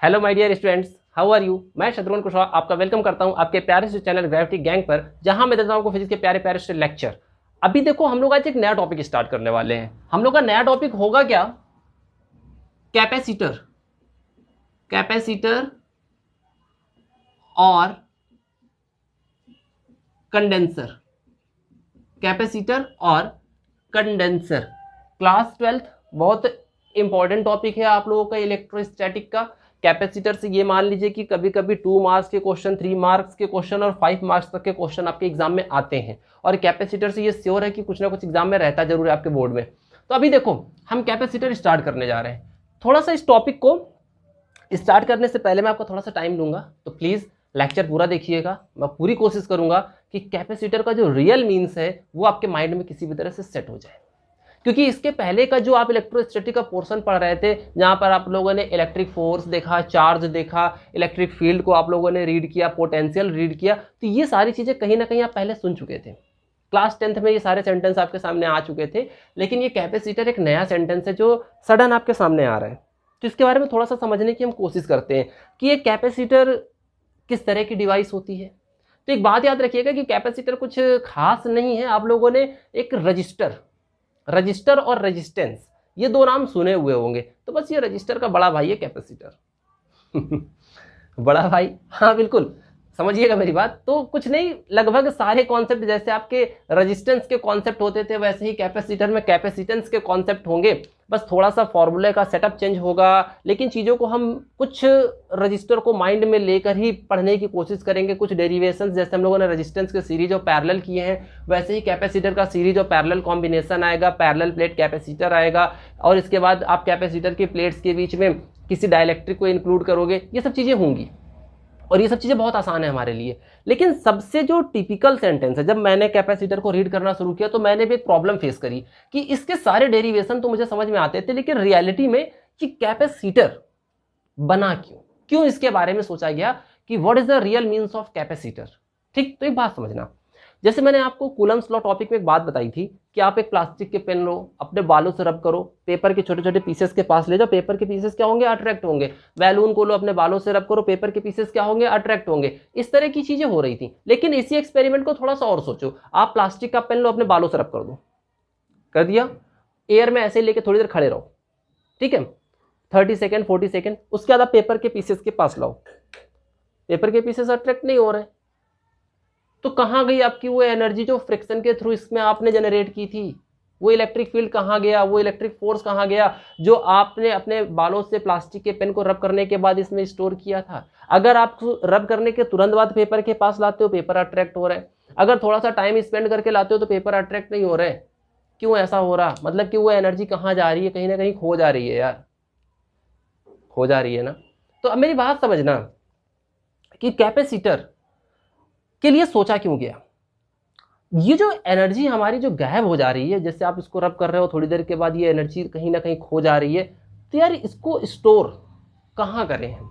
Hello my dear students, how are you. मैं शत्रुघ्न कुशवाहा आपका welcome करता हूं आपके प्यारे से चैनल ग्रेविटी गैंग पर, जहां मैं देता हूं आपको फिजिक्स के प्यारे प्यारे से लेक्चर। अभी देखो, हम लोग आज एक नया टॉपिक स्टार्ट करने वाले हैं। हम लोग का नया टॉपिक होगा क्या? कैपेसिटर। कैपेसिटर और कंडेंसर। कैपेसिटर और कंडेंसर क्लास 12th बहुत इंपॉर्टेंट टॉपिक है आप लोगों का इलेक्ट्रोस्टैटिक का। कैपेसिटर से ये मान लीजिए कि कभी कभी 2 मार्क्स के क्वेश्चन, 3 मार्क्स के क्वेश्चन और 5 मार्क्स तक के क्वेश्चन आपके एग्जाम में आते हैं। और कैपेसिटर से ये श्योर है कि कुछ ना कुछ एग्जाम में रहता जरूर है आपके बोर्ड में। तो अभी देखो, हम कैपेसिटर स्टार्ट करने जा रहे हैं। थोड़ा सा इस टॉपिक को स्टार्ट करने से पहले मैं आपको थोड़ा सा टाइम लूंगा, तो प्लीज लेक्चर पूरा देखिएगा। मैं पूरी कोशिश करूंगा कि कैपेसिटर का जो रियल मीन्स है वो आपके माइंड में किसी भी तरह से सेट हो जाए। क्योंकि इसके पहले का जो आप इलेक्ट्रोस्टैटिक का पोर्शन पढ़ रहे थे, जहां पर आप लोगों ने इलेक्ट्रिक फोर्स देखा, चार्ज देखा, इलेक्ट्रिक फील्ड को आप लोगों ने रीड किया, पोटेंशियल रीड किया, तो ये सारी चीजें कहीं ना कहीं आप पहले सुन चुके थे। क्लास 10th में ये सारे सेंटेंस आपके सामने आ चुके थे। लेकिन ये कैपेसिटर एक नया सेंटेंस है जो सडन आपके सामने आ रहा है। तो इसके बारे में थोड़ा सा समझने की हम कोशिश करते हैं कि ये कैपेसिटर किस तरह की डिवाइस होती है। तो एक बात याद रखिएगा कि कैपेसिटर कुछ खास नहीं है। आप लोगों ने एक रजिस्टर और रेजिस्टेंस, ये दो नाम सुने हुए होंगे। तो बस ये रजिस्टर का बड़ा भाई है कैपेसिटर। बड़ा भाई, हाँ बिल्कुल, समझिएगा मेरी बात। तो कुछ नहीं, लगभग सारे कॉन्सेप्ट जैसे आपके रेजिस्टेंस के कॉन्सेप्ट होते थे, वैसे ही कैपेसिटर में कैपेसिटेंस के कॉन्सेप्ट होंगे। बस थोड़ा सा फॉर्मूले का सेटअप चेंज होगा, लेकिन चीज़ों को हम कुछ रजिस्टर को माइंड में लेकर ही पढ़ने की कोशिश करेंगे। कुछ डेरिवेशन, जैसे हम लोगों ने रेजिस्टेंस के सीरीज और पैरेलल किए हैं, वैसे ही कैपेसिटर का सीरीज और पैरेलल कॉम्बिनेशन आएगा, पैरेलल प्लेट कैपेसिटर आएगा। और इसके बाद आप कैपेसिटर की प्लेट्स के बीच में किसी डाइलेक्ट्रिक को इंक्लूड करोगे। ये सब चीज़ें होंगी और ये सब चीज़ें बहुत आसान है हमारे लिए। लेकिन सबसे जो टिपिकल सेंटेंस है, जब मैंने कैपेसिटर को रीड करना शुरू किया तो मैंने भी एक प्रॉब्लम फेस करी कि इसके सारे डेरिवेशन तो मुझे समझ में आते थे, लेकिन रियलिटी में कि कैपेसिटर बना क्यों इसके बारे में सोचा गया कि what is the real means of capacitor. ठीक, तो एक बात समझना, जैसे मैंने आपको कूलम्स लॉ टॉपिक में एक बात बताई थी कि आप एक प्लास्टिक के पेन लो, अपने बालों से रब करो, पेपर के छोटे छोटे पीसेस के पास ले जाओ, पेपर के पीसेस क्या होंगे? अट्रैक्ट होंगे। बैलून को लो, अपने बालों से रब करो, पेपर के पीसेस क्या होंगे? अट्रैक्ट होंगे। इस तरह की चीजें हो रही थी। लेकिन इसी एक्सपेरिमेंट को थोड़ा सा और सोचो, आप प्लास्टिक का पेन लो, अपने बालों से रब कर दो, कर दिया, एयर में ऐसे लेके थोड़ी देर खड़े रहो, ठीक है, 30 सेकेंड 40 सेकेंड, उसके बाद आप पेपर के पीसेस के पास लाओ, पेपर के पीसेस अट्रैक्ट नहीं हो रहे। तो कहां गई आपकी वो एनर्जी जो फ्रिक्शन के थ्रू इसमें आपने जनरेट की थी? वो इलेक्ट्रिक फील्ड कहां गया? वो इलेक्ट्रिक फोर्स कहां गया जो आपने अपने बालों से प्लास्टिक के पेन को रब करने के बाद इसमें स्टोर किया था? अगर आप रब करने के तुरंत बाद पेपर के पास लाते हो, पेपर अट्रैक्ट हो रहा है। अगर थोड़ा सा टाइम स्पेंड करके लाते हो तो पेपर अट्रैक्ट नहीं हो रहे। क्यों ऐसा हो रहा? मतलब कि वो एनर्जी कहां जा रही है? कहीं ना कहीं खो जा रही है यार, खो जा रही है ना। तो अब मेरी बात समझना कि कैपेसिटर के लिए सोचा क्यों गया। ये जो एनर्जी हमारी जो गायब हो जा रही है, जैसे आप इसको रब कर रहे हो, थोड़ी देर के बाद ये एनर्जी कहीं ना कहीं खो जा रही है, तो यार इसको स्टोर कहाँ करें हम?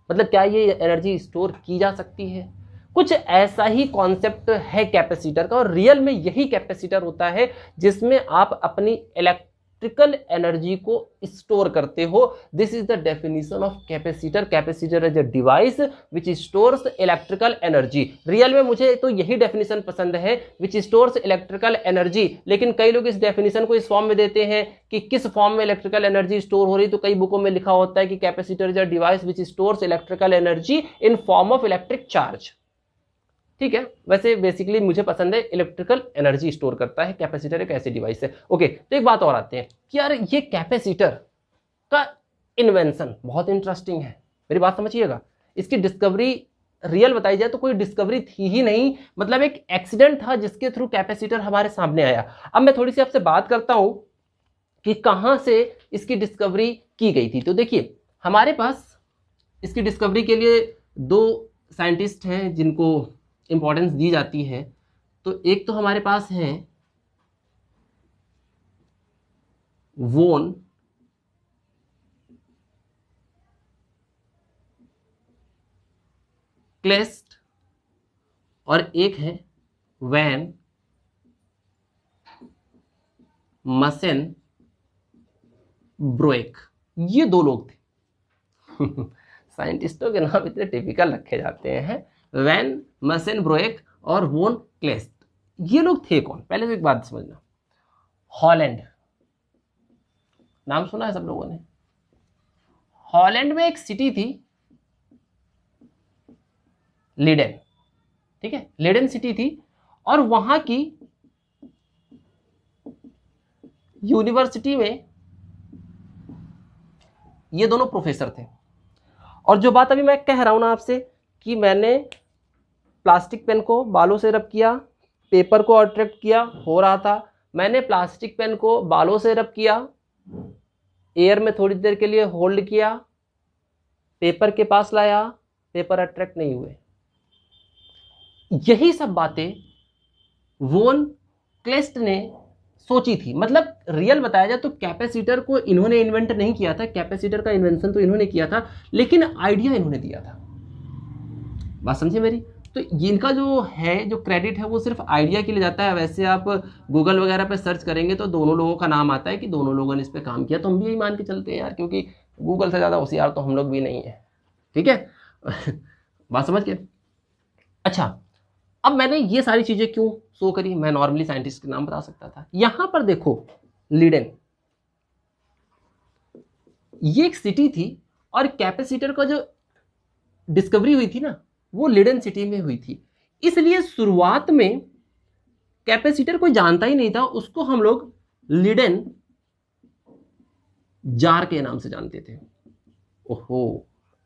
मतलब क्या ये एनर्जी स्टोर की जा सकती है? कुछ ऐसा ही कॉन्सेप्ट है कैपेसिटर का, और रियल में यही कैपेसिटर होता है जिसमें आप अपनी इलेक्ट्रिकल एनर्जी को स्टोर करते हो। This is the definition of capacitor. Capacitor is a device which stores electrical energy. Real में मुझे तो यही डेफिनेशन पसंद है, विच स्टोर्स इलेक्ट्रिकल एनर्जी। लेकिन कई लोग इस डेफिनेशन को इस फॉर्म में देते हैं कि किस फॉर्म में इलेक्ट्रिकल एनर्जी स्टोर हो रही। तो कई बुकों में लिखा होता है कि capacitor is a device which stores electrical energy in form of electric charge. ठीक है, वैसे बेसिकली मुझे पसंद है इलेक्ट्रिकल एनर्जी स्टोर करता है। कैपेसिटर एक ऐसी डिवाइस है। ओके, तो एक बात और आते हैं कि यार ये कैपेसिटर का इन्वेंशन बहुत इंटरेस्टिंग है। मेरी बात समझिएगा, इसकी डिस्कवरी रियल बताई जाए तो कोई डिस्कवरी थी ही नहीं, मतलब एक एक्सीडेंट था जिसके थ्रू कैपेसिटर हमारे सामने आया। अब मैं थोड़ी सी आपसे बात करता हूं कि कहां से इसकी डिस्कवरी की गई थी। तो देखिए, हमारे पास इसकी डिस्कवरी के लिए दो साइंटिस्ट हैं जिनको इंपॉर्टेंस दी जाती है। तो एक तो हमारे पास हैं वोन क्लेस्ट और एक है वैन मसेन ब्रोएक। ये दो लोग थे। साइंटिस्टों के नाम इतने टिपिकल रखे जाते हैं, वैन मसेनब्रोएक और वोन क्लेस्ट। ये लोग थे कौन? पहले तो एक बात समझना, हॉलैंड नाम सुना है सब लोगों ने? हॉलैंड में एक सिटी थी लीडेन, ठीक है, लीडेन सिटी थी, और वहां की यूनिवर्सिटी में ये दोनों प्रोफेसर थे। और जो बात अभी मैं कह रहा हूं ना आपसे कि मैंने प्लास्टिक पेन को बालों से रब किया, पेपर को अट्रैक्ट किया, हो रहा था, मैंने प्लास्टिक पेन को बालों से रब किया, एयर में थोड़ी देर के लिए होल्ड किया, पेपर के पास लाया, पेपर अट्रैक्ट नहीं हुए। यही सब बातें वोन क्लेस्ट ने सोची थी। मतलब रियल बताया जाए तो कैपेसिटर को इन्होंने इन्वेंट नहीं किया था, कैपेसिटर का इन्वेंशन तो इन्होंने किया था, लेकिन आइडिया इन्होंने दिया था। बात समझे मेरी? तो इनका जो है, जो क्रेडिट है, वो सिर्फ आइडिया के लिए जाता है। वैसे आप गूगल वगैरह पे सर्च करेंगे तो दोनों लोगों का नाम आता है कि दोनों लोगों ने इस पे काम किया, तो हम भी यही मान के चलते हैं यार, क्योंकि गूगल से ज़्यादा होशियार तो हम लोग भी नहीं है, ठीक है। बात समझ गए? अच्छा, अब मैंने ये सारी चीजें क्यों शो करी? मैं नॉर्मली साइंटिस्ट के नाम बता सकता था। यहां पर देखो, लीडेन ये एक सिटी थी, और कैपेसिटर का जो डिस्कवरी हुई थी ना, वो लीडेन सिटी में हुई थी। इसलिए शुरुआत में कैपेसिटर कोई जानता ही नहीं था, उसको हम लोग लीडेन जार के नाम से जानते थे। ओहो,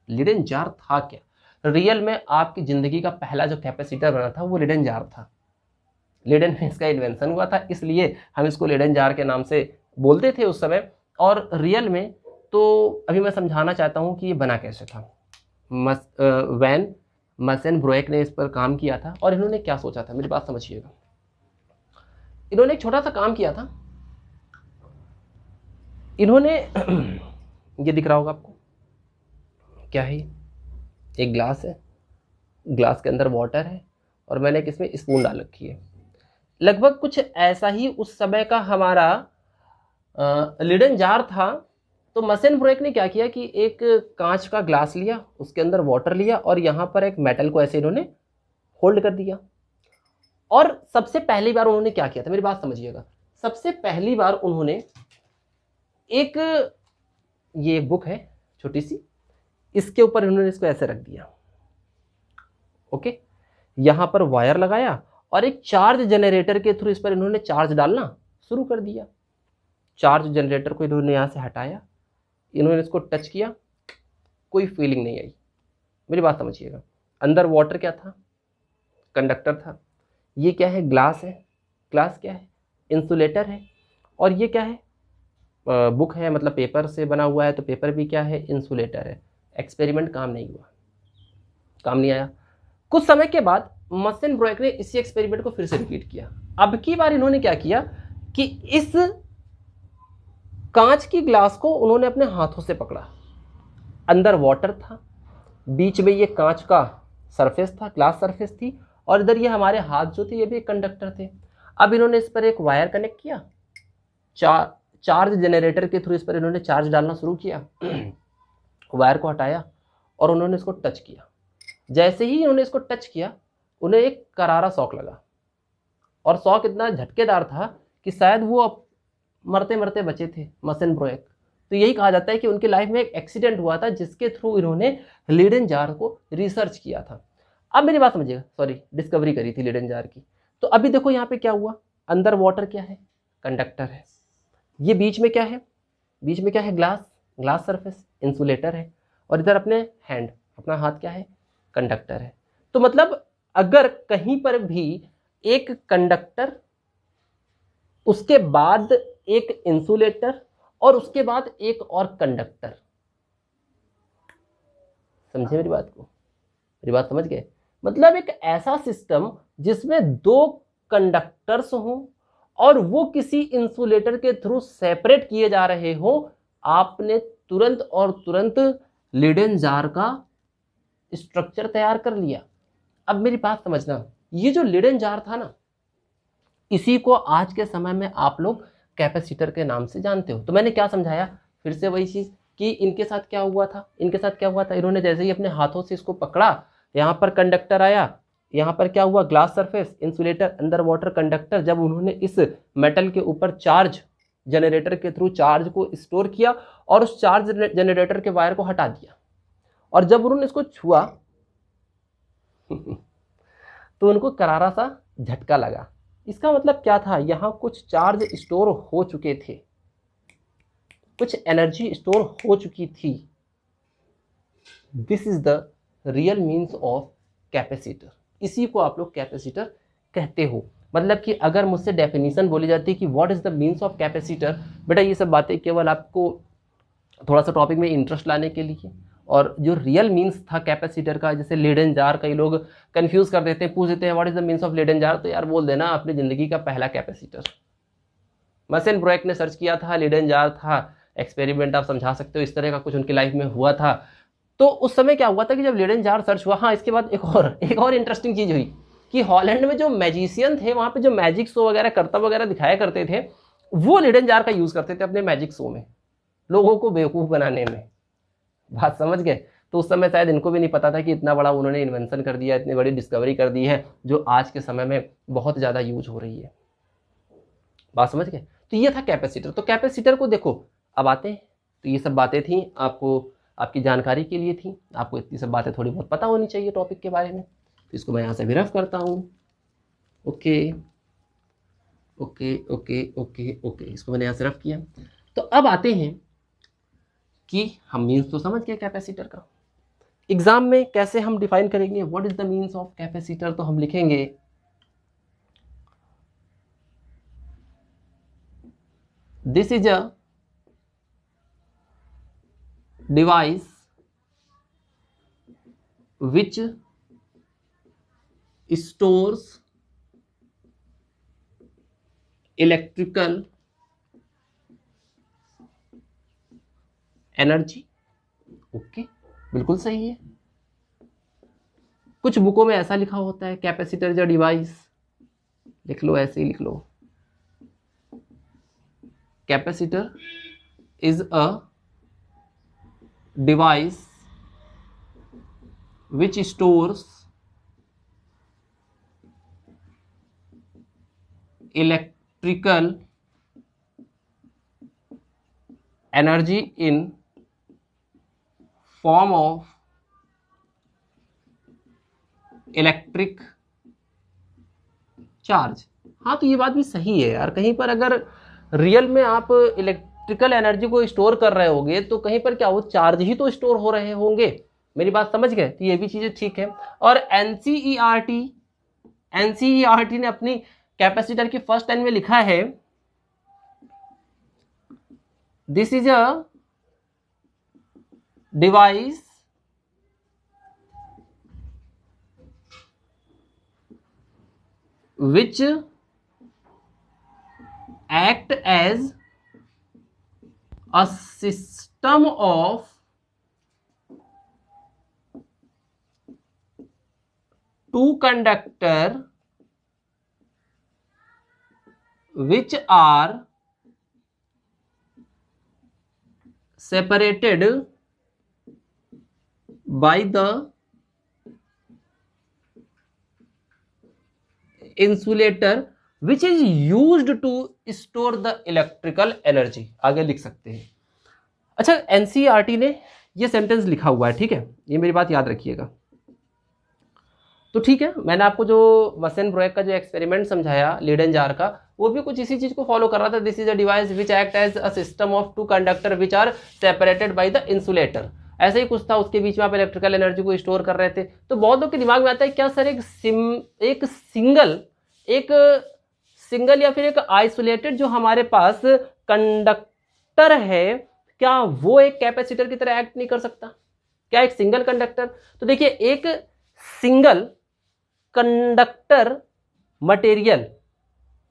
लीडेन जार था क्या? रियल में आपकी जिंदगी का पहला जो कैपेसिटर बना था वो लीडेन जार था। लीडेन में इसका इन्वेंशन हुआ था, इसलिए हम इसको लीडेन जार के नाम से बोलते थे उस समय। और रियल में तो अभी मैं समझाना चाहता हूं कि ये बना कैसे था। वैन मसेनब्रोएक ने इस पर काम किया था, और इन्होंने क्या सोचा था, मेरी बात समझिएगा। इन्होंने एक छोटा सा काम किया था। इन्होंने ये दिख रहा होगा आपको, क्या है? एक ग्लास है, ग्लास के अंदर वाटर है, और मैंने एक इसमें स्पून डाल रखी है। लगभग कुछ ऐसा ही उस समय का हमारा लीडेन जार था। तो मसेनब्रोएक ने क्या किया कि एक कांच का ग्लास लिया, उसके अंदर वाटर लिया, और यहाँ पर एक मेटल को ऐसे इन्होंने होल्ड कर दिया। और सबसे पहली बार उन्होंने क्या किया था, मेरी बात समझिएगा। सबसे पहली बार उन्होंने एक, ये बुक है छोटी सी, इसके ऊपर इन्होंने इसको ऐसे रख दिया, ओके। यहां पर वायर लगाया, और एक चार्ज जनरेटर के थ्रू इस पर इन्होंने चार्ज डालना शुरू कर दिया। चार्ज जनरेटर को इन्होंने यहां से हटाया, इन्होंने इसको टच किया, कोई फीलिंग नहीं आई। मेरी बात समझिएगा। अंदर वाटर क्या था? कंडक्टर था। ये क्या है? ग्लास है। ग्लास क्या है? इंसुलेटर है। और ये क्या है? बुक है, मतलब पेपर से बना हुआ है, तो पेपर भी क्या है? इंसुलेटर है। एक्सपेरिमेंट काम नहीं हुआ, काम नहीं आया। कुछ समय के बाद मसेनब्रोएक ने इसी एक्सपेरिमेंट को फिर से रिपीट किया। अब की बार इन्होंने क्या किया कि इस कांच की ग्लास को उन्होंने अपने हाथों से पकड़ा। अंदर वाटर था, बीच में ये कांच का सरफेस था, ग्लास सरफेस थी, और इधर ये हमारे हाथ जो थे ये भी एक कंडक्टर थे। अब इन्होंने इस पर एक वायर कनेक्ट किया, चार्ज जनरेटर के थ्रू इस पर इन्होंने चार्ज डालना शुरू किया। वायर को हटाया, और उन्होंने इसको टच किया। जैसे ही उन्होंने इसको टच किया, उन्हें एक करारा शॉक लगा, और शॉक इतना झटकेदार था कि शायद वो मरते मरते बचे थे मसेनब्रोएक। तो यही कहा जाता है कि उनकी लाइफ में एक एक्सीडेंट हुआ था, जिसके थ्रू इन्होंने लीडेन जार को रिसर्च किया था। अब मेरी बात समझिएगा, सॉरी, डिस्कवरी करी थी लीडेन जार की। तो अभी देखो यहाँ पे क्या हुआ, अंदर वाटर क्या है? कंडक्टर है। ये बीच में क्या है? बीच में क्या है? ग्लास सरफेस, इंसुलेटर है। और इधर अपने हैंड, अपना हाथ क्या है? कंडक्टर है। तो मतलब अगर कहीं पर भी एक कंडक्टर, उसके बाद एक इंसुलेटर, और उसके बाद एक और कंडक्टर, समझे मेरी बात को? मेरी बात समझ गए? मतलब एक ऐसा सिस्टम जिसमें दो कंडक्टर्स हों, और वो किसी इंसुलेटर के थ्रू सेपरेट किए जा रहे हो, आपने तुरंत और तुरंत लीडेन जार का स्ट्रक्चर तैयार कर लिया। अब मेरी बात समझना, ये जो लीडेन जार था ना, इसी को आज के समय में आप लोग कैपेसिटर के नाम से जानते हो। तो मैंने क्या समझाया? फिर से वही चीज कि इनके साथ क्या हुआ था, इन्होंने जैसे ही अपने हाथों से इसको पकड़ा, यहाँ पर कंडक्टर आया, यहाँ पर क्या हुआ, glass surface, insulator, under water conductor, जब उन्होंने इस मेटल के ऊपर चार्ज जनरेटर के थ्रू चार्ज को स्टोर किया और उस चार्ज जनरेटर के वायर को हटा दिया, और जब उन्होंने इसको छुआ तो उनको करारा सा झटका लगा। इसका मतलब क्या था, यहाँ कुछ चार्ज स्टोर हो चुके थे, कुछ एनर्जी स्टोर हो चुकी थी। This is the real means of capacitor, इसी को आप लोग कैपेसिटर कहते हो। मतलब कि अगर मुझसे डेफिनेशन बोली जाती है कि what is the means of capacitor, बेटा ये सब बातें केवल आपको थोड़ा सा टॉपिक में इंटरेस्ट लाने के लिए, और जो रियल मीन्स था कैपेसिटर का, जैसे लेडन जार, कई लोग कंफ्यूज कर देते हैं, पूछ देते हैं what is the means of Leyden jar, तो यार बोल देना अपनी जिंदगी का पहला कैपेसिटर। मसेन ब्रॉयक ने सर्च किया था, लेडन जार था, एक्सपेरिमेंट आप समझा सकते हो, इस तरह का कुछ उनकी लाइफ में हुआ था। तो उस समय क्या हुआ था कि जब लेडन जार सर्च हुआ, हाँ इसके बाद एक और इंटरेस्टिंग चीज हुई कि हॉलैंड में जो मैजिशियन थे, वहां पे जो मैजिक शो वगैरह करतब वगैरह दिखाया करते थे, वो लेडन जार का यूज करते थे अपने मैजिक शो में, लोगों को बेवकूफ बनाने में। बात समझ गए? तो उस समय शायद इनको भी नहीं पता था कि इतना बड़ा उन्होंने इन्वेंशन कर दिया, इतनी बड़ी डिस्कवरी कर दी है जो आज के समय में बहुत ज़्यादा यूज हो रही है। बात समझ गए? तो ये था कैपेसिटर। तो कैपेसिटर को देखो, अब आते हैं, तो ये सब बातें थी आपको, आपकी जानकारी के लिए थी, आपको इतनी सब बातें थोड़ी बहुत पता होनी चाहिए टॉपिक के बारे में। तो इसको मैं यहाँ से भी रफ करता हूँ। Okay okay okay okay okay, इसको मैंने यहाँ से रफ किया। तो अब आते हैं कि हम मीन्स तो समझ गए कैपेसिटर का, एग्जाम में कैसे हम डिफाइन करेंगे what is the means of capacitor. तो हम लिखेंगे this is a device which stores electrical energy। Okay, बिल्कुल सही है। कुछ बुकों में ऐसा लिखा होता है कैपेसिटर इज अ डिवाइस, लिख लो, ऐसे ही लिख लो, capacitor is a device which stores electrical energy in form of electric charge। हाँ, तो ये बात भी सही है यार, कहीं पर अगर रियल में आप इलेक्ट्रिकल एनर्जी को स्टोर कर रहे होंगे तो कहीं पर क्या हो, चार्ज ही तो स्टोर हो रहे होंगे। मेरी बात समझ गए? तो ये भी चीजें ठीक है। और एनसीईआरटी ने अपनी कैपेसिटर की फर्स्ट लाइन में लिखा है this is a device which act as a system of two conductor which are separated by the insulator which is used to store the electrical energy। आगे लिख सकते हैं। अच्छा, एनसीईआरटी ने ये सेंटेंस लिखा हुआ है, ठीक है, ये मेरी बात याद रखिएगा। तो ठीक है, मैंने आपको जो मसेन ब्रॉयक का जो एक्सपेरिमेंट समझाया लीडन जार का, वो भी कुछ इसी चीज को फॉलो कर रहा था। This is a device which act as a system of two conductor which are separated by the insulator. ऐसे ही कुछ था, उसके बीच में आप इलेक्ट्रिकल एनर्जी को स्टोर कर रहे थे। तो बहुत लोग के दिमाग में आता है क्या सर, एक सिंगल या फिर एक आइसोलेटेड जो हमारे पास कंडक्टर है, क्या वो एक कैपेसिटर की तरह एक्ट नहीं कर सकता? क्या एक सिंगल कंडक्टर? तो देखिए, एक सिंगल कंडक्टर मटेरियल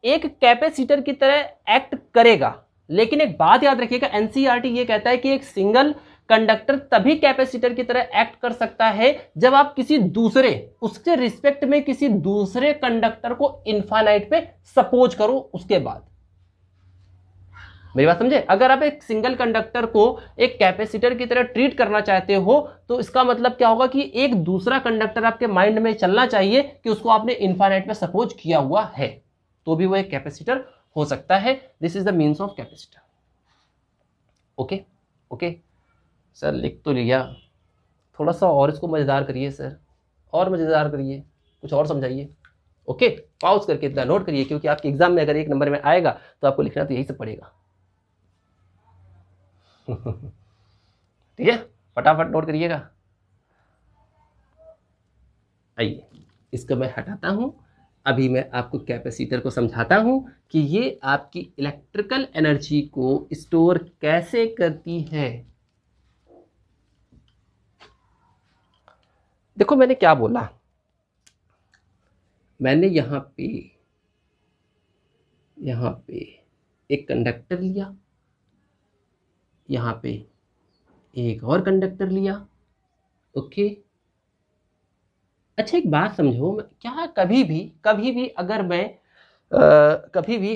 एक कैपेसिटर की तरह एक्ट करेगा, लेकिन एक बात याद रखिएगा, एनसीईआरटी ये कहता है कि एक सिंगल कंडक्टर तभी कैपेसिटर की तरह एक्ट कर सकता है जब आप किसी दूसरे, उसके रिस्पेक्ट में किसी दूसरे कंडक्टर को इनफाइनाइट पे सपोज करो। उसके बाद मेरी बात समझे? अगर आप एक सिंगल कंडक्टर को एक कैपेसिटर की तरह ट्रीट करना चाहते हो तो इसका मतलब क्या होगा कि एक दूसरा कंडक्टर आपके माइंड में चलना चाहिए कि उसको आपने इनफाइनाइट में सपोज किया हुआ है, तो भी वो एक कैपेसिटर हो सकता है। This is the means of capacitor. Okay okay sir, लिख तो लिया, थोड़ा सा और इसको मजेदार करिए सर, और मजेदार करिए, कुछ और समझाइए। ओके, पॉज करके इतना नोट करिए, क्योंकि आपके एग्जाम में अगर 1 नंबर में आएगा तो आपको लिखना तो यही सब पड़ेगा। ठीक है, फटाफट नोट करिएगा। आइए, इसको मैं हटाता हूं। अभी मैं आपको कैपेसिटर को समझाता हूं कि ये आपकी इलेक्ट्रिकल एनर्जी को स्टोर कैसे करती है। देखो मैंने क्या बोला, मैंने यहां पे एक कंडक्टर लिया, यहां पे एक और कंडक्टर लिया। ओके, अच्छा एक बात समझो, क्या कभी भी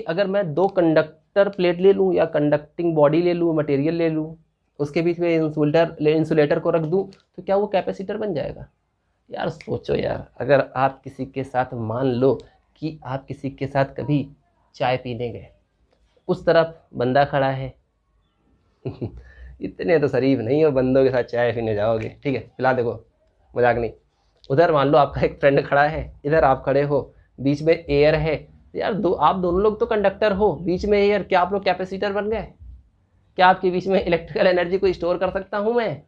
अगर मैं 2 कंडक्टर प्लेट ले लूं या कंडक्टिंग बॉडी ले लूं, मटेरियल ले लूं, उसके बीच में इंसुलेटर को रख दूं, तो क्या वो कैपेसिटर बन जाएगा? यार सोचो यार, अगर आप किसी के साथ, मान लो कि आप किसी के साथ कभी चाय पीने गए, उस तरफ बंदा खड़ा है इतने तो शरीफ नहीं हो, बंदों के साथ चाय पीने जाओगे, ठीक है, पिला देखो, मजाक नहीं। उधर मान लो आपका एक फ्रेंड खड़ा है, इधर आप खड़े हो, बीच में एयर है, यार आप दोनों लोग तो कंडक्टर हो, बीच में एयर, क्या आप लोग कैपेसिटर बन गए? क्या आपके बीच में इलेक्ट्रिकल एनर्जी को स्टोर कर सकता हूं मैं?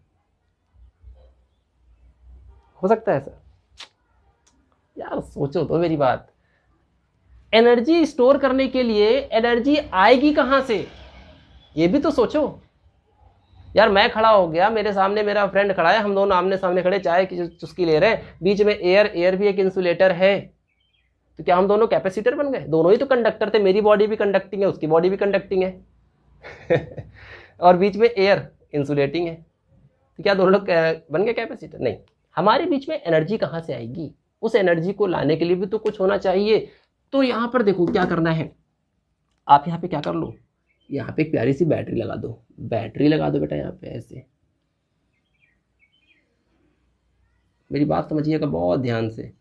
हो सकता है सर? यार सोचो तो मेरी बात, एनर्जी स्टोर करने के लिए एनर्जी आएगी कहां से, ये भी तो सोचो। यार मैं खड़ा हो गया, मेरे सामने मेरा फ्रेंड खड़ा है, हम दोनों आमने सामने खड़े, चाय की चुस्की ले रहे हैं, बीच में एयर भी एक इंसुलेटर है, तो क्या हम दोनों कैपेसिटर बन गए? दोनों ही तो कंडक्टर थे, मेरी बॉडी भी कंडक्टिंग है, उसकी बॉडी भी कंडक्टिंग है और बीच में एयर इंसुलेटिंग है, तो क्या दोनों लोग बन गए कैपेसिटर? नहीं। हमारे बीच में एनर्जी कहां से आएगी? उस एनर्जी को लाने के लिए भी तो कुछ होना चाहिए। तो यहां पर देखो क्या करना है, आप यहाँ पे क्या कर लो, यहाँ पे एक प्यारी सी बैटरी लगा दो, बैटरी लगा दो बेटा यहाँ पे ऐसे। मेरी बात समझिएगा बहुत ध्यान से,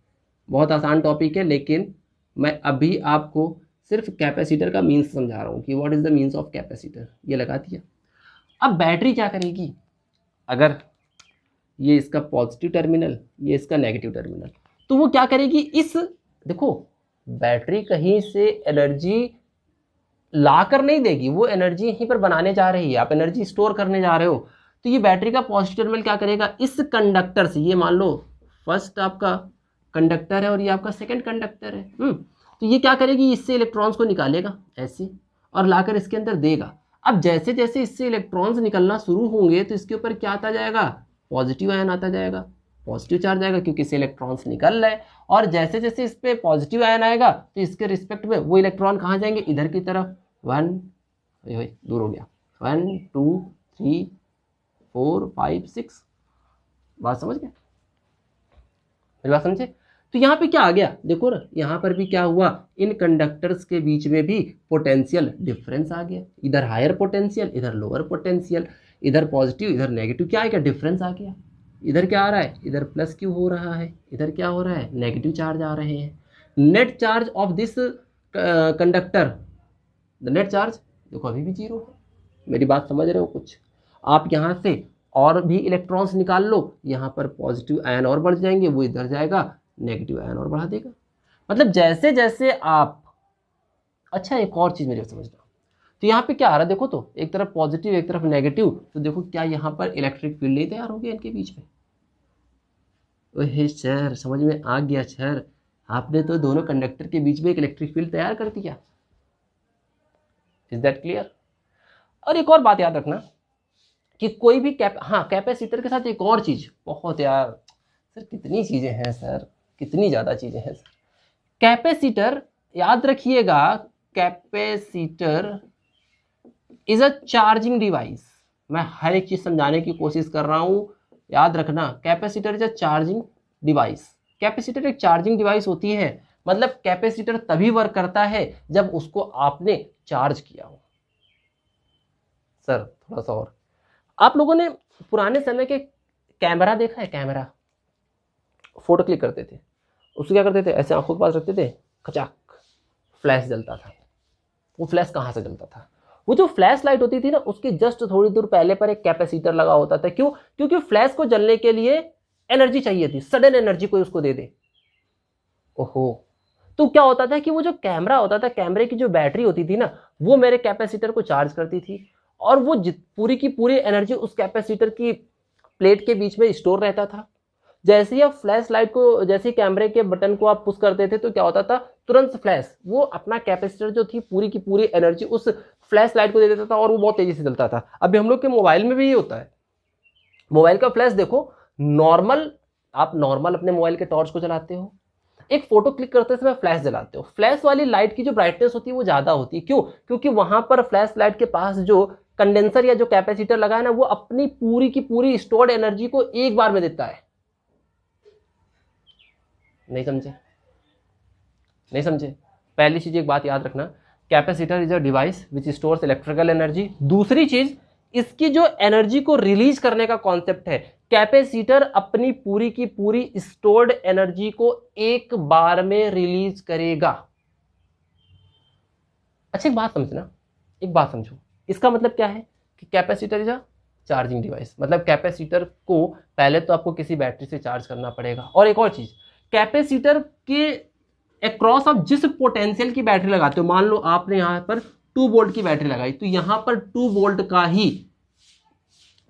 बहुत आसान टॉपिक है, लेकिन मैं अभी आपको सिर्फ कैपेसिटर का मीन्स समझा रहा हूँ कि what is the means of capacitor. ये लगा दिया। अब बैटरी क्या करेगी, अगर ये इसका पॉजिटिव टर्मिनल, ये इसका नेगेटिव टर्मिनल, तो वो क्या करेगी, इस देखो बैटरी कहीं से एनर्जी ला कर नहीं देगी, वो एनर्जी यहीं पर बनाने जा रही है, आप एनर्जी स्टोर करने जा रहे हो। तो ये बैटरी का पॉजिटिव टर्मिनल क्या करेगा, इस कंडक्टर से, ये मान लो फर्स्ट आपका कंडक्टर है और ये आपका सेकंड कंडक्टर है, तो ये क्या करेगी, इससे इलेक्ट्रॉन्स को निकालेगा ऐसे और लाकर इसके अंदर देगा। अब जैसे जैसे इससे इलेक्ट्रॉन्स निकलना शुरू होंगे तो इसके ऊपर क्या आता जाएगा, पॉजिटिव आयन आता जाएगा, पॉजिटिव चार्ज आएगा, क्योंकि इससे इलेक्ट्रॉन्स निकल रहे हैं। और जैसे जैसे इस पे पॉजिटिव आयन आएगा तो इसके रिस्पेक्ट में वो इलेक्ट्रॉन कहाँ जाएंगे, इधर की तरफ। 1 दूर हो गया, 1 2 3 4 5 6, बात समझ गए? मेरी बात समझे? तो यहाँ पे क्या आ गया, देखो ना, यहाँ पर भी क्या हुआ, इन कंडक्टर्स के बीच में भी पोटेंशियल डिफरेंस आ गया, इधर हायर पोटेंशियल, इधर लोअर पोटेंशियल, इधर पॉजिटिव इधर नेगेटिव, क्या आ गया, डिफरेंस आ गया। इधर क्या आ रहा है, इधर प्लस क्यू हो रहा है, इधर क्या हो रहा है, नेगेटिव चार्ज आ रहे हैं। Net charge of this conductor, the net charge देखो अभी भी 0 है। मेरी बात समझ रहे हो कुछ? आप यहाँ से और भी इलेक्ट्रॉन्स निकाल लो, यहाँ पर पॉजिटिव आयन और बढ़ जाएंगे, वो इधर जाएगा, नेगेटिव आयन और बढ़ा देगा। मतलब जैसे जैसे आप, अच्छा एक और चीज़ मेरे को समझना, तो यहाँ पे क्या आ रहा है, देखो तो एक तरफ पॉजिटिव एक तरफ नेगेटिव, तो देखो क्या यहाँ पर इलेक्ट्रिक फील्ड नहीं तैयार हो गया इनके बीच में? ओहे सर, समझ में आ गया सर, आपने तो दोनों कंडक्टर के बीच में एक इलेक्ट्रिक फील्ड तैयार कर दिया। Is that clear? और एक और बात याद रखना कि कोई भी कैपेसिटर के साथ एक और चीज, बहुत यार सर कितनी चीजें हैं सर, कितनी ज्यादा चीजें हैं सर। कैपेसिटर याद रखिएगा, capacitor is a charging device. मैं हर एक चीज समझाने की कोशिश कर रहा हूं, याद रखना, capacitor is a charging device. Capacitor एक चार्जिंग डिवाइस होती है, मतलब कैपेसिटर तभी वर्क करता है जब उसको आपने चार्ज किया हो। सर थोड़ा सा और, आप लोगों ने पुराने समय के कैमरा देखा है? कैमरा, फोटो क्लिक करते थे, उसको क्या करते थे, ऐसे आंखों के पास रखते थे, खचाक फ्लैश जलता था। वो फ्लैश कहाँ से जलता था? वो जो फ्लैश लाइट होती थी ना, उसके जस्ट थोड़ी दूर पहले पर एक कैपेसिटर लगा होता था। क्यों? क्योंकि फ्लैश को जलने के लिए एनर्जी चाहिए थी, सडन एनर्जी कोई उसको दे दे। ओहो, तो क्या होता था कि वो जो कैमरा होता था, कैमरे की जो बैटरी होती थी ना, वो मेरे कैपेसिटर को चार्ज करती थी, और वो पूरी की पूरी एनर्जी उस कैपेसिटर की प्लेट के बीच में स्टोर रहता था। जैसे ही आप फ्लैश लाइट को, जैसे ही कैमरे के बटन को आप पुश करते थे, तो क्या होता था, तुरंत फ्लैश वो अपना कैपेसिटर जो थी पूरी की पूरी एनर्जी उस फ्लैश लाइट को दे देता था, और वो बहुत तेजी से जलता था। अभी हम लोग के मोबाइल में भी ये होता है। मोबाइल का फ्लैश देखो, नॉर्मल, आप नॉर्मल अपने मोबाइल के टॉर्च को जलाते हो, एक फोटो क्लिक करते समय फ्लैश जलाते हो, फ्लैश वाली लाइट की जो ब्राइटनेस होती है वो ज्यादा होती है। क्यों? क्योंकि वहां पर फ्लैश लाइट के पास जो कंडेंसर या जो कैपेसिटर लगा है ना, वो अपनी पूरी की पूरी स्टोर्ड एनर्जी को एक बार में देता है। नहीं समझे? नहीं समझे? पहली चीज एक बात याद रखना, capacitor is a device which stores electrical energy. दूसरी चीज, इसकी जो एनर्जी को रिलीज करने का कॉन्सेप्ट है, कैपेसिटर अपनी पूरी की पूरी स्टोर्ड एनर्जी को एक बार में रिलीज करेगा। अच्छा एक बात समझना, एक बात समझो, इसका मतलब क्या है कि capacitor is a charging device. मतलब कैपेसिटर को पहले तो आपको किसी बैटरी से चार्ज करना पड़ेगा, और एक और चीज, कैपेसिटर के अक्रॉस आप जिस पोटेंशियल की बैटरी लगाते हो, मान लो आपने यहां पर 2 वोल्ट की बैटरी लगाई, तो यहां पर 2 वोल्ट का ही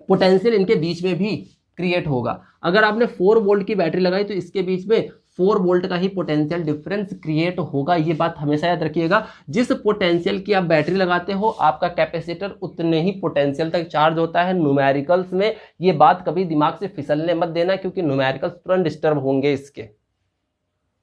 पोटेंशियल इनके बीच में भी क्रिएट होगा। अगर आपने 4 वोल्ट की बैटरी लगाई, तो इसके बीच में 4 वोल्ट का ही पोटेंशियल डिफरेंस क्रिएट होगा। ये बात हमेशा याद रखिएगा, जिस पोटेंशियल की आप बैटरी लगाते हो, आपका कैपेसिटर उतने ही पोटेंशियल तक चार्ज होता है। न्यूमेरिकल्स में ये बात कभी दिमाग से फिसलने मत देना, क्योंकि न्यूमेरिकल्स तुरंत डिस्टर्ब होंगे इसके।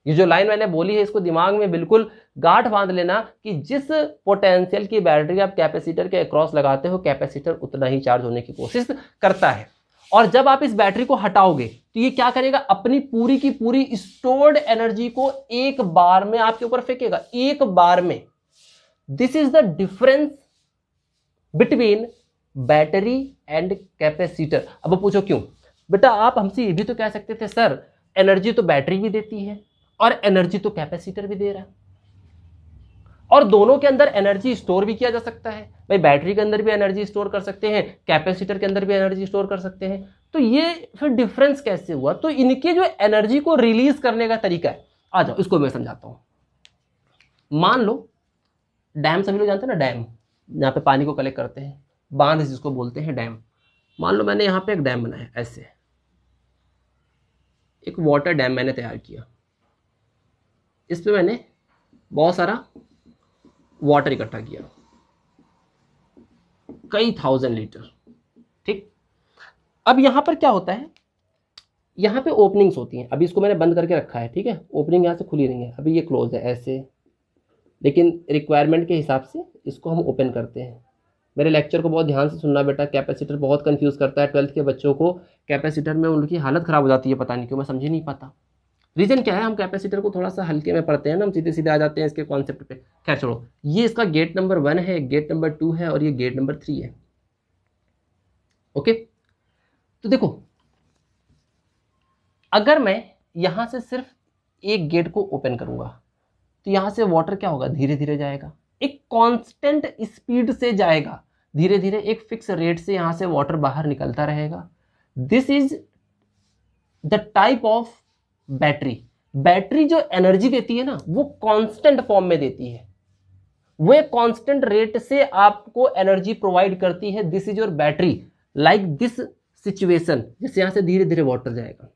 ये जो लाइन मैंने बोली है, इसको दिमाग में बिल्कुल गांठ बांध लेना कि जिस पोटेंशियल की बैटरी आप कैपेसिटर के अक्रॉस लगाते हो, कैपेसिटर उतना ही चार्ज होने की कोशिश करता है। और जब आप इस बैटरी को हटाओगे, तो ये क्या करेगा, अपनी पूरी की पूरी स्टोर्ड एनर्जी को एक बार में आपके ऊपर फेंकेगा, एक बार में। This is the difference between battery and capacitor. अब पूछो क्यों? बेटा आप हमसे ये भी तो कह सकते थे, सर एनर्जी तो बैटरी भी देती है और एनर्जी तो कैपेसिटर भी दे रहा है, और दोनों के अंदर एनर्जी स्टोर भी किया जा सकता है। भाई बैटरी के अंदर भी एनर्जी स्टोर कर सकते हैं, कैपेसिटर के अंदर भी एनर्जी स्टोर कर सकते हैं, तो ये फिर डिफरेंस कैसे हुआ? तो इनके जो एनर्जी को रिलीज करने का तरीका है, आ जाओ इसको मैं समझाता हूं। मान लो डैम, सभी लोग जानते हैं ना डैम, जहां पे पानी को कलेक्ट करते हैं, बांध जिसको बोलते हैं डैम। मान लो मैंने यहां पे एक डैम बनाया, ऐसे एक वाटर डैम मैंने तैयार किया, इस पे मैंने बहुत सारा वाटर इकट्ठा किया, कई 1000 लीटर। ठीक, अब यहां पर क्या होता है, यहां पे ओपनिंग्स होती हैं। अभी इसको मैंने बंद करके रखा है, ठीक है, ओपनिंग यहां से खुली नहीं है, अभी ये क्लोज है ऐसे, लेकिन रिक्वायरमेंट के हिसाब से इसको हम ओपन करते हैं। मेरे लेक्चर को बहुत ध्यान से सुनना बेटा, कैपेसिटर बहुत कंफ्यूज करता है 12th के बच्चों को। कैपेसिटर में उनकी हालत खराब हो जाती है, पता नहीं क्यों, मैं समझ ही नहीं पाता रीजन क्या है। हम कैपेसिटर को थोड़ा सा हल्के में पढ़ते हैं ना, हम सीधे सीधे आ जाते हैं इसके कॉन्सेप्ट पे। खैर छोड़ो, ये इसका गेट नंबर 1 है, गेट नंबर 2 है, और ये गेट नंबर 3 है। ओके, तो देखो अगर मैं यहां से सिर्फ एक गेट को ओपन करूंगा, तो यहां से वाटर क्या होगा, धीरे धीरे जाएगा, एक कांस्टेंट स्पीड से जाएगा, धीरे धीरे एक फिक्स रेट से यहां से वाटर बाहर निकलता रहेगा। This is the type of battery. Battery जो एनर्जी देती है ना, वो कांस्टेंट फॉर्म में देती है, वो एक कांस्टेंट रेट से आपको एनर्जी प्रोवाइड करती है। This is your battery, like this situation, जैसे यहां से धीरे धीरे वाटर जाएगा।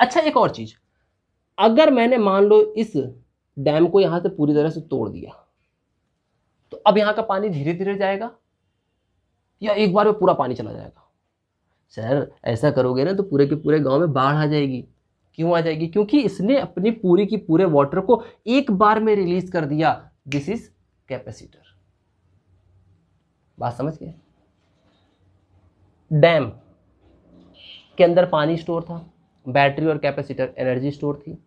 अच्छा एक और चीज, अगर मैंने मान लो इस डैम को यहां से पूरी तरह से तोड़ दिया, तो अब यहां का पानी धीरे धीरे जाएगा या एक बार में पूरा पानी चला जाएगा? सर ऐसा करोगे ना तो पूरे के पूरे गांव में बाढ़ आ जाएगी। क्यों आ जाएगी? क्योंकि इसने अपनी पूरी की पूरे वाटर को एक बार में रिलीज कर दिया। This is capacitor. बात समझ गए? डैम के अंदर पानी स्टोर था, बैटरी और कैपेसिटर एनर्जी स्टोर थी।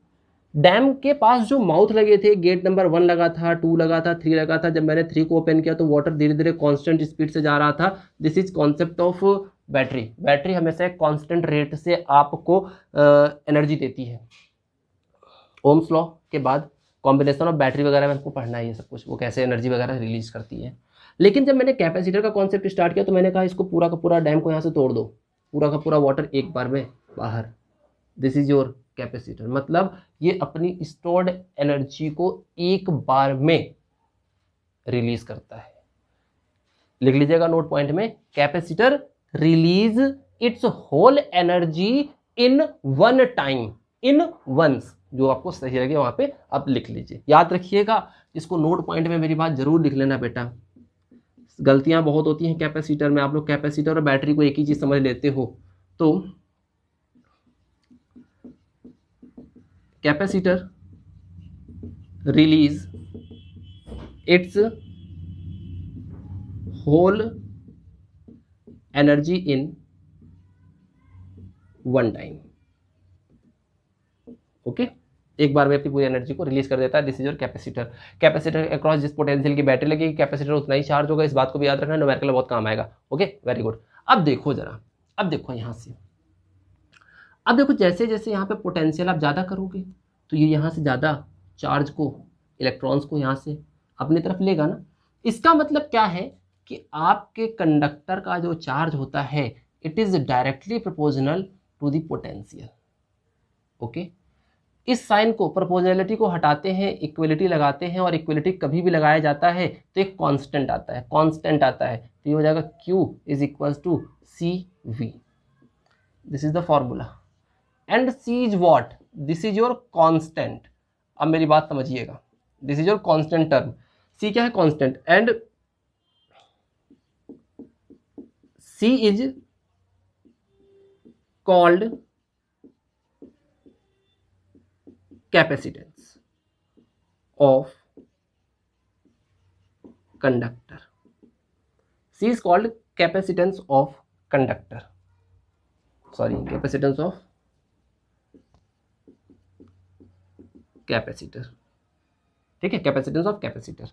डैम के पास जो माउथ लगे थे, गेट नंबर 1 लगा था, 2 लगा था, 3 लगा था, जब मैंने 3 को ओपन किया तो वाटर धीरे धीरे कांस्टेंट स्पीड से जा रहा था। This is concept of battery. Battery हमेशा एक कांस्टेंट रेट से आपको एनर्जी देती है। ओम्स लॉ के बाद कॉम्बिनेशन ऑफ बैटरी वगैरह में आपको पढ़ना है ये सब कुछ, वो कैसे एनर्जी वगैरह रिलीज करती है। लेकिन जब मैंने कैपेसिटर का कॉन्सेप्ट स्टार्ट किया तो मैंने कहा इसको पूरा का पूरा डैम को यहाँ से तोड़ दो, पूरा का पूरा वाटर एक बार में बाहर। दिस इज योर कैपेसिटर, मतलब ये अपनी स्टोर्ड एनर्जी को एक बार में रिलीज करता है। लिख लीजिएगा नोट पॉइंट में, capacitor release its whole energy in one time, in once. जो आपको सही लगे वहां पे आप लिख लीजिए, याद रखिएगा इसको नोट पॉइंट में, मेरी बात जरूर लिख लेना बेटा। गलतियां बहुत होती हैं कैपेसिटर में, आप लोग कैपेसिटर और बैटरी को एक ही चीज समझ लेते हो। तो capacitor release its whole energy in one time. Okay, एक बार में अपनी पूरी एनर्जी को रिलीज कर देता है। This is your capacitor. Capacitor across जिस पोटेंशियल की बैटरी लगेगी कैपेसिटर उतना ही चार्ज होगा। इस बात को भी याद रखना, न्यूमेरिकल बहुत काम आएगा। Okay, very good. अब देखो जरा, अब देखो यहां से, अब देखो जैसे जैसे यहाँ पे पोटेंशियल आप ज़्यादा करोगे तो ये यहाँ से ज़्यादा चार्ज को, इलेक्ट्रॉन्स को यहाँ से अपनी तरफ लेगा ना। इसका मतलब क्या है कि आपके कंडक्टर का जो चार्ज होता है it is directly proportional to the potential. Okay, इस साइन को, प्रोपोर्शनैलिटी को हटाते हैं, इक्वलिटी लगाते हैं, और इक्वलिटी कभी भी लगाया जाता है तो एक कांस्टेंट आता है, कांस्टेंट आता है, तो ये हो जाएगा Q is equals to CV। This is the formula. And C is what, this is your constant. अब मेरी बात समझिएगा, this is your constant term. C क्या है, constant, and C is called capacitance of conductor. C is called capacitance of conductor. Sorry, capacitance of capacitor. ठीक है, capacitance of capacitor।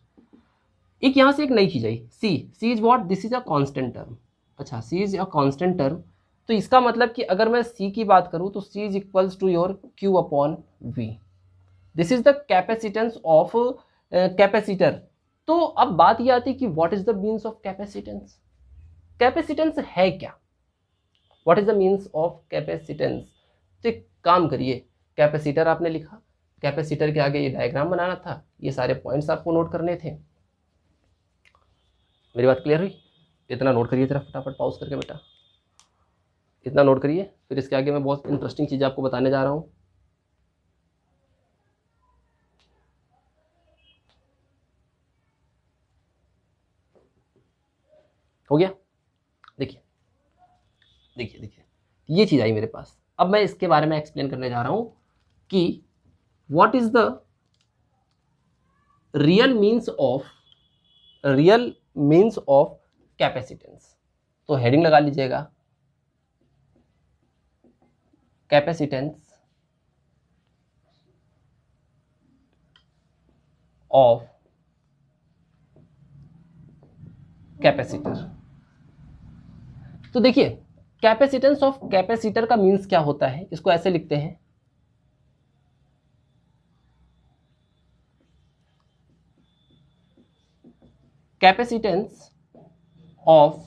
एक यहां से एक नई चीज आई, C is what, this is a constant term। अच्छा, C is a constant term, तो इसका मतलब कि अगर मैं C की बात करूं तो C is equals to your Q upon V। This is the capacitance of capacitor. तो अब बात यह आती है कि what is the means of capacitance. Capacitance है क्या, what is the means of capacitance. तो एक काम करिए, कैपेसिटर आपने लिखा, कैपेसिटर के आगे ये डायग्राम बनाना था, ये सारे पॉइंट्स आपको नोट करने थे। मेरी बात क्लियर हुई? इतना नोट करिए जरा फटाफट पॉज करके बेटा, इतना नोट करिए, फिर इसके आगे मैं बहुत इंटरेस्टिंग चीज आपको बताने जा रहा हूँ। हो गया? देखिए देखिए देखिए, ये चीज आई मेरे पास। अब मैं इसके बारे में एक्सप्लेन करने जा रहा हूं कि what is the real means of capacitance. तो हेडिंग लगा लीजिएगा, कैपेसिटेंस ऑफ कैपेसिटर। तो देखिए, कैपेसिटेंस ऑफ कैपेसिटर का मीन्स क्या होता है, इसको ऐसे लिखते हैं, capacitance of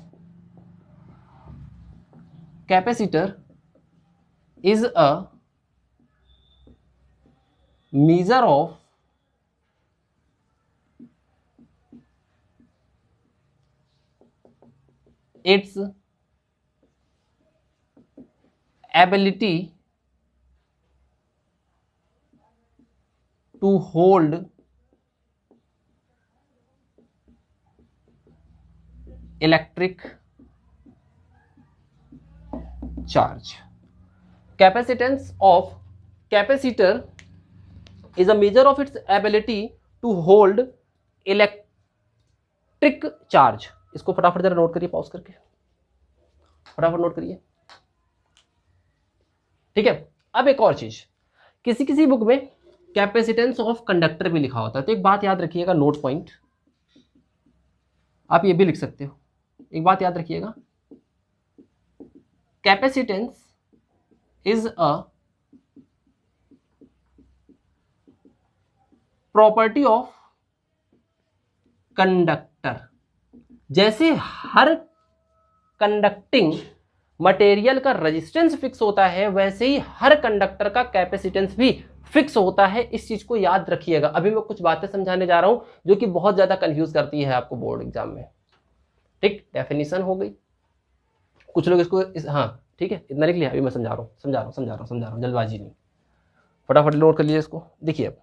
capacitor is a measure of its ability to hold electric charge. Capacitance of capacitor is a measure of its ability to hold electric charge. इसको फटाफट जरा नोट करिए, पॉज करके फटाफट नोट करिए, ठीक है। अब एक और चीज, किसी किसी बुक में कैपेसिटेंस ऑफ कंडक्टर भी लिखा होता है। तो एक बात याद रखिएगा, नोट पॉइंट, आप ये भी लिख सकते हो। एक बात याद रखिएगा, capacitance is a property of conductor. जैसे हर कंडक्टिंग मटेरियल का रेजिस्टेंस फिक्स होता है, वैसे ही हर कंडक्टर का कैपेसिटेंस भी फिक्स होता है। इस चीज को याद रखिएगा। अभी मैं कुछ बातें समझाने जा रहा हूं जो कि बहुत ज्यादा कंफ्यूज करती है आपको बोर्ड एग्जाम में। ठीक, डेफिनेशन हो गई, कुछ लोग इसको हाँ ठीक है, इतना लिख लिया। अभी मैं समझा रहा हूँ, जल्दबाजी नहीं, फटाफट नोट कर लीजिए इसको। देखिए अब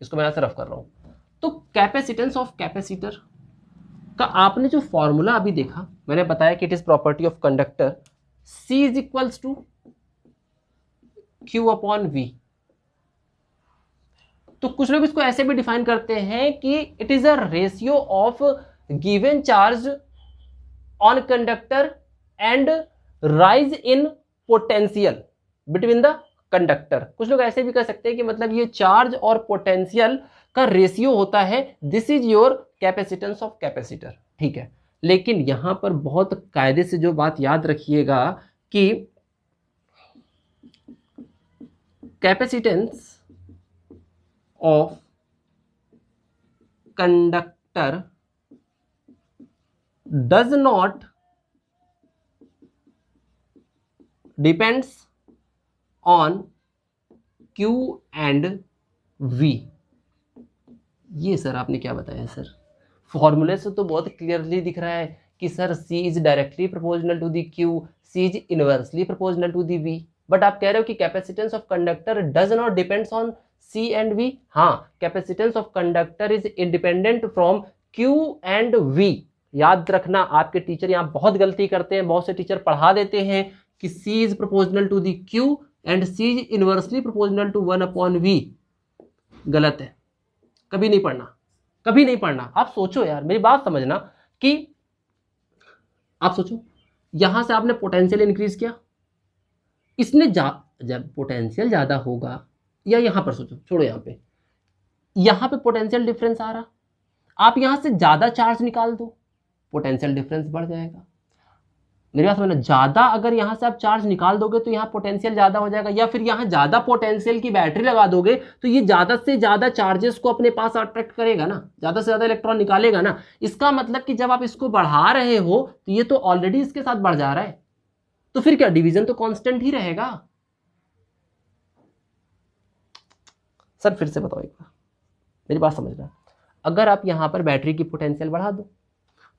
इसको मैं ऐसे रफ कर रहा हूँ। तो कैपेसिटेंस ऑफ कैपेसिटर का आपने जो फॉर्मूला अभी देखा, मैंने बताया कि it is property of conductor, C is equals to Q upon V। तो कुछ लोग इसको ऐसे भी डिफाइन करते हैं कि it is a ratio of given charge on conductor and rise in potential between the conductor. कुछ लोग ऐसे भी कर सकते हैं कि मतलब ये चार्ज और पोटेंशियल का रेशियो होता है, this is your capacitance of capacitor. ठीक है, लेकिन यहां पर बहुत कायदे से जो बात याद रखिएगा कि capacitance of conductor does not depends on Q and V। ये सर आपने क्या बताया सर? फॉर्मूले से तो बहुत क्लियरली दिख रहा है कि sir C is directly proportional to the Q, C is inversely proportional to the V। But आप कह रहे हो कि capacitance of conductor does not depends on C and V। हाँ, capacitance of conductor is independent from Q and V। याद रखना, आपके teacher यहाँ बहुत गलती करते हैं। बहुत से टीचर पढ़ा देते हैं कि C is proportional to the Q and C is inversely proportional to 1 upon V। गलत है, कभी नहीं पढ़ना, कभी नहीं पढ़ना। आप सोचो यार, मेरी बात समझना कि आप सोचो यहां से आपने पोटेंशियल इंक्रीज किया, इसने जब पोटेंशियल ज्यादा होगा, या यहां पर सोचो, छोड़ो यहां पे पोटेंशियल डिफरेंस आ रहा, आप यहां से ज्यादा चार्ज निकाल दो, पोटेंशियल डिफरेंस बढ़ जाएगा। मेरी बात समझना, ज्यादा अगर यहां से आप चार्ज निकाल दोगे तो यहां पोटेंशियल ज्यादा हो जाएगा, या फिर यहां ज्यादा पोटेंशियल की बैटरी लगा दोगे तो ये ज्यादा से ज्यादा चार्जेस को अपने पास अट्रैक्ट करेगा ना, ज्यादा से ज्यादा इलेक्ट्रॉन निकालेगा ना। इसका मतलब कि जब आप इसको बढ़ा रहे हो तो ये तो ऑलरेडी इसके साथ बढ़ जा रहा है, तो फिर क्या डिवीजन तो कांस्टेंट ही रहेगा। सर फिर से बताओ एक बार, मेरी बात समझना, अगर आप यहां पर बैटरी की पोटेंशियल बढ़ा दो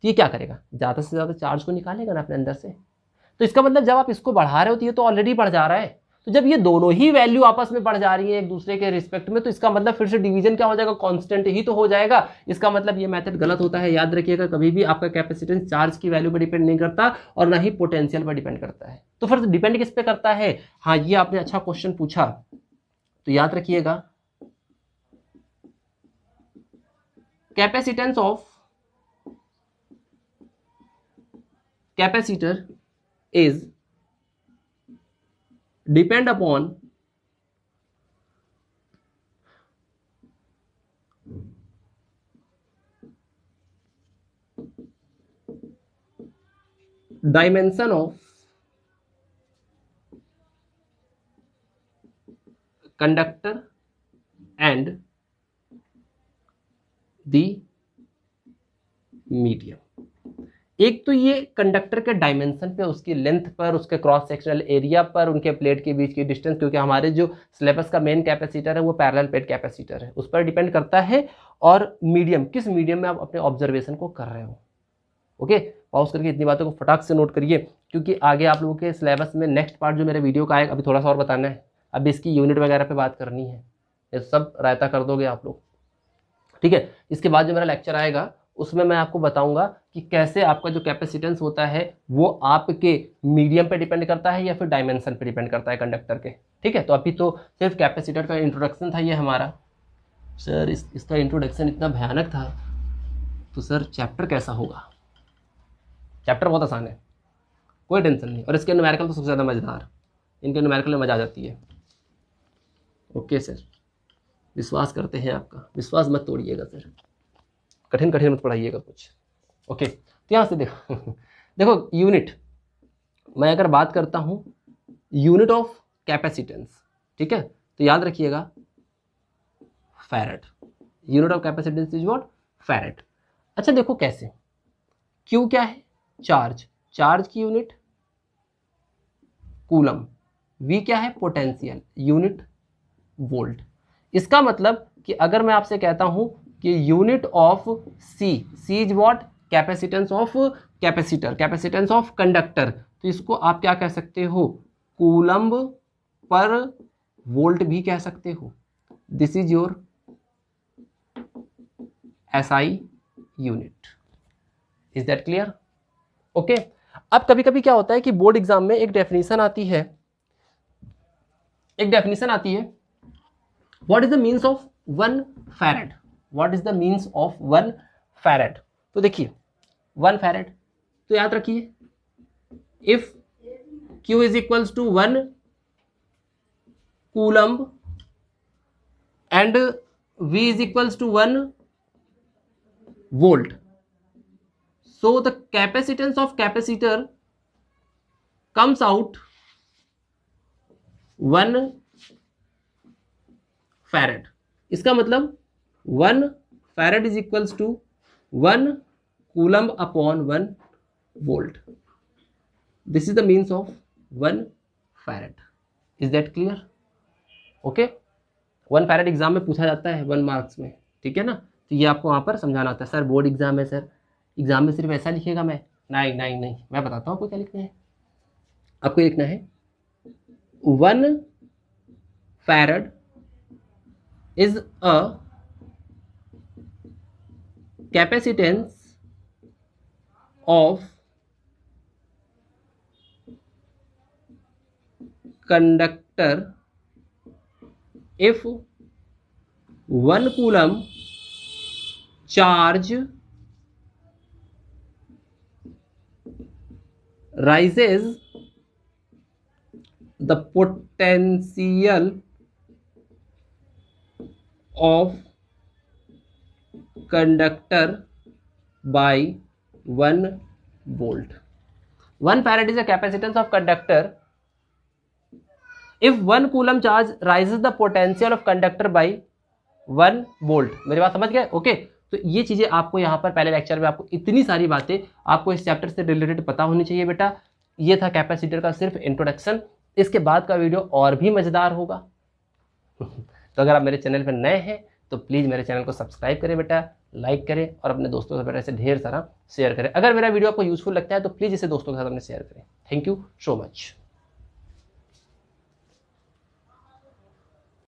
तो ये क्या करेगा, ज्यादा से ज्यादा चार्ज को निकालेगा ना अपने अंदर से। तो इसका मतलब जब आप इसको बढ़ा रहे हो तो ये तो ऑलरेडी बढ़ जा रहा है। तो जब ये दोनों ही वैल्यू आपस में बढ़ जा रही है एक दूसरे के रिस्पेक्ट में, तो इसका मतलब फिर से डिवीजन क्या हो जाएगा, कांस्टेंट ही तो हो जाएगा। इसका मतलब ये मेथड गलत होता है। याद रखिएगा, कभी भी आपका कैपेसिटेंस चार्ज की वैल्यू पर डिपेंड नहीं करता और ना ही पोटेंशियल पर डिपेंड करता है। तो फिर डिपेंड किस पे करता है? हाँ, ये आपने अच्छा क्वेश्चन पूछा, तो याद रखिएगा, capacitance of capacitor is depend upon dimension of conductor and the medium। एक तो ये कंडक्टर के डायमेंशन पे, उसकी लेंथ पर, उसके क्रॉस सेक्शनल एरिया पर, उनके प्लेट के बीच की डिस्टेंस, क्योंकि हमारे जो सिलेबस का मेन कैपेसिटर है वो पैरेलल प्लेट कैपेसिटर है, उस पर डिपेंड करता है। और मीडियम, किस मीडियम में आप अपने ऑब्जर्वेशन को कर रहे हो। ओके, पॉज करके इतनी बातों को फटाक से नोट करिए, क्योंकि आगे आप लोगों के सिलेबस में नेक्स्ट पार्ट जो मेरे वीडियो का आएगा, अभी थोड़ा सा और बताना है, अभी इसकी यूनिट वगैरह पे बात करनी है, ये सब रायता कर दोगे आप लोग, ठीक है। इसके बाद जो मेरा लेक्चर आएगा उसमें मैं आपको बताऊंगा कि कैसे आपका जो कैपेसिटेंस होता है वो आपके मीडियम पे डिपेंड करता है या फिर डायमेंशन पे डिपेंड करता है कंडक्टर के, ठीक है। तो अभी तो सिर्फ कैपेसिटर का इंट्रोडक्शन था ये हमारा। सर इसका इंट्रोडक्शन इतना भयानक था, तो सर चैप्टर कैसा होगा? चैप्टर बहुत आसान है, कोई टेंशन नहीं। और इसके न्यूमेरिकल तो सबसे ज़्यादा मज़ेदार, इनके न्यूमेरिकल में मज़ा आ जाती है। Okay sir. विश्वास करते हैं आपका, विश्वास मत तोड़िएगा सर, कठिन कठिन मत पढ़ाइएगा कुछ। ओके, तो यहाँ से देखो देखो यूनिट, मैं अगर बात करता हूँ यूनिट ऑफ कैपेसिटेंस, ठीक है, तो याद रखिएगा farad, unit of capacitance is what, farad. अच्छा देखो कैसे, क्यू क्या है, चार्ज, चार्ज की यूनिट कूलम, वी क्या है, पोटेंशियल, यूनिट वोल्ट। इसका मतलब कि अगर मैं आपसे कहता हूं कि unit of C, C is what, capacitance of capacitor, capacitance of conductor, तो इसको आप क्या कह सकते हो, कूलम्ब पर वोल्ट भी कह सकते हो। This is your SI unit. Is that clear? Okay. अब कभी कभी क्या होता है कि बोर्ड एग्जाम में एक डेफिनेशन आती है, what is the means of 1 farad, what is the means of 1 farad. तो देखिए 1 फैरेड, तो याद रखिए if Q is equals to 1 coulomb and V is equals to 1 volt, so the capacitance of capacitor comes out 1 farad। इसका मतलब 1 farad is equals to 1 coulomb upon 1 volt। This is the means of 1 farad। Is that clear? Okay, 1 farad exam में पूछा जाता है 1 marks में, ठीक है ना, तो ये आपको वहां पर समझाना होता है। सर बोर्ड एग्जाम है सर, एग्जाम में सिर्फ ऐसा लिखेगा मैं, नहीं, मैं बताता हूँ आपको क्या लिखना है। आपको लिखना है 1 farad is a capacitance of conductor if 1 coulomb charge rises the potential of conductor by 1 volt। 1 farad is a capacitance of conductor if 1 coulomb charge rises the potential of conductor by 1 volt। मेरी बात समझ गए? Okay, तो ये चीजें आपको यहाँ पर पहले लेक्चर में आपको इतनी सारी बातें आपको इस चैप्टर से रिलेटेड पता होनी चाहिए बेटा। ये था कैपेसिटर का सिर्फ इंट्रोडक्शन, इसके बाद का वीडियो और भी मजेदार होगा। तो अगर आप मेरे चैनल पर नए हैं तो प्लीज़ मेरे चैनल को सब्सक्राइब करें बेटा, लाइक करें और अपने दोस्तों के साथ ऐसे ढेर सारा शेयर करें। अगर मेरा वीडियो आपको यूजफुल लगता है तो प्लीज़ इसे दोस्तों के साथ अपने शेयर करें। Thank you so much.